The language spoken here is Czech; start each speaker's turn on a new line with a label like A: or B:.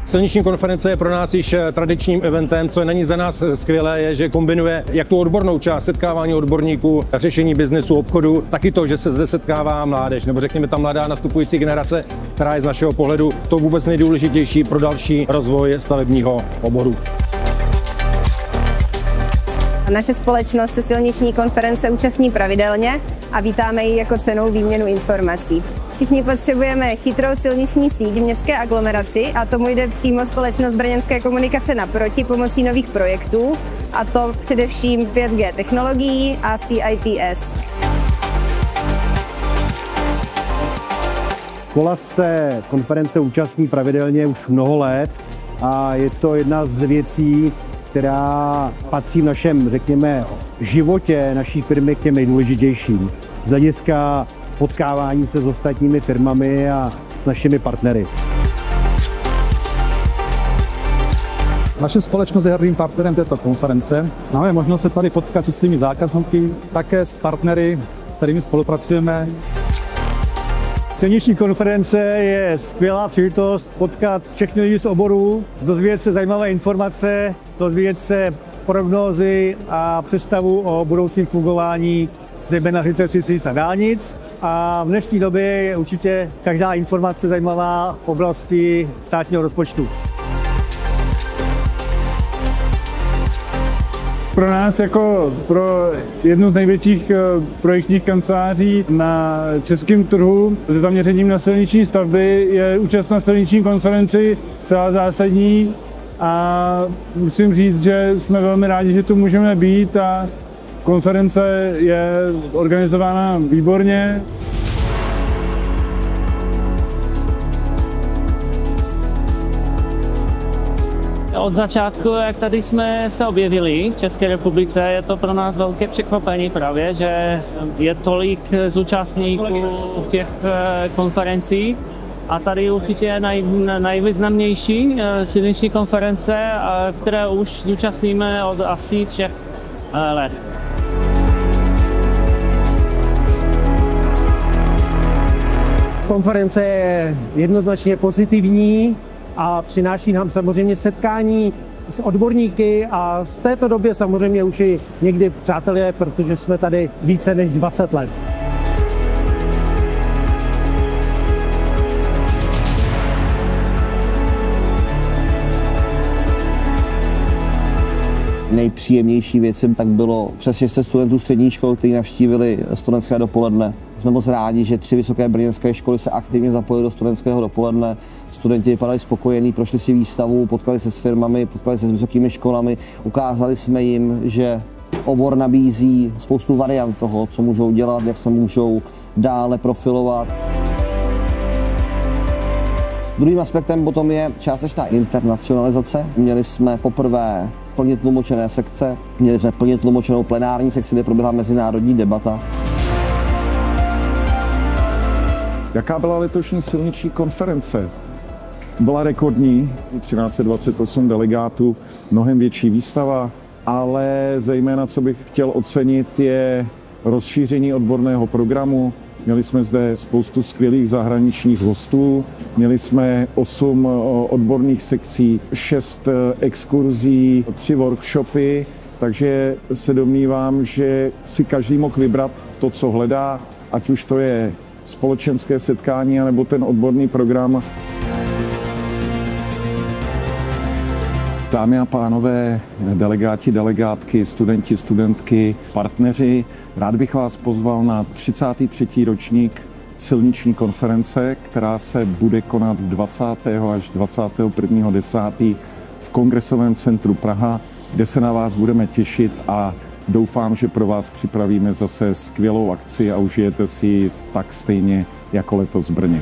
A: Silniční konference je pro nás již tradičním eventem, co není za nás skvělé, je, že kombinuje jak tu odbornou část setkávání odborníků, řešení biznesu, obchodu, taky to, že se zde setkává mládež, nebo řekněme ta mladá nastupující generace, která je z našeho pohledu to vůbec nejdůležitější pro další rozvoj stavebního oboru.
B: Naše společnost se silniční konference účastní pravidelně a vítáme ji jako cennou výměnu informací. Všichni potřebujeme chytrou silniční síť v městské aglomeraci a tomu jde přímo společnost Brněnské komunikace naproti pomocí nových projektů, a to především 5G technologií a CITS.
C: Kolas se konference účastní pravidelně už mnoho let a je to jedna z věcí, která patří v našem, řekněme, životě naší firmy k těm nejdůležitějším. Z hlediska potkávání se s ostatními firmami a s našimi partnery.
D: Naše společnost je hrdým partnerem této konference. Máme možnost se tady potkat se svými zákazníky, také s partnery, s kterými spolupracujeme.
C: Silniční konference je skvělá příležitost potkat všechny lidi z oboru, dozvědět se zajímavé informace, dozvědět se prognózy a představu o budoucím fungování zejména ředitelství silnic a dálnic. A v dnešní době je určitě každá informace zajímavá v oblasti státního rozpočtu.
D: Pro nás jako pro jednu z největších projektních kanceláří na českém trhu se zaměřením na silniční stavby je účast na silniční konferenci zcela zásadní a musím říct, že jsme velmi rádi, že tu můžeme být a konference je organizována výborně.
E: Od začátku, jak tady jsme se objevili v České republice, je to pro nás velké překvapení právě, že je tolik zúčastníků těch konferencí. A tady určitě je nejvýznamnější silniční konference, které už zúčastníme od asi 3 let.
F: Konference je jednoznačně pozitivní a přináší nám samozřejmě setkání s odborníky a v této době samozřejmě už i někdy přátelé, protože jsme tady více než 20 let.
G: Nejpříjemnější věcem tak bylo přes 600 studentů střední školy, kteří navštívili studentské dopoledne. Jsme moc rádi, že 3 vysoké brněnské školy se aktivně zapojily do studentského dopoledne. Studenti vypadali spokojení, prošli si výstavu, potkali se s firmami, potkali se s vysokými školami. Ukázali jsme jim, že obor nabízí spoustu variant toho, co můžou dělat, jak se můžou dále profilovat. Druhým aspektem potom je částečná internacionalizace. Měli jsme poprvé plně tlumočené sekce, měli jsme plně tlumočenou plenární sekci, kde proběhla mezinárodní debata.
D: Jaká byla letošní silniční konference? Byla rekordní, 1328 delegátů, mnohem větší výstava, ale zejména, co bych chtěl ocenit, je rozšíření odborného programu. Měli jsme zde spoustu skvělých zahraničních hostů, měli jsme 8 odborných sekcí, 6 exkurzí, 3 workshopy, takže se domnívám, že si každý mohl vybrat to, co hledá, ať už to je společenské setkání, nebo ten odborný program. Dámy a pánové, delegáti, delegátky, studenti, studentky, partneři, rád bych vás pozval na 33. ročník silniční konference, která se bude konat 20. až 21. 10. v Kongresovém centru Praha, kde se na vás budeme těšit a doufám, že pro vás připravíme zase skvělou akci a užijete si ji tak stejně jako letos v Brně.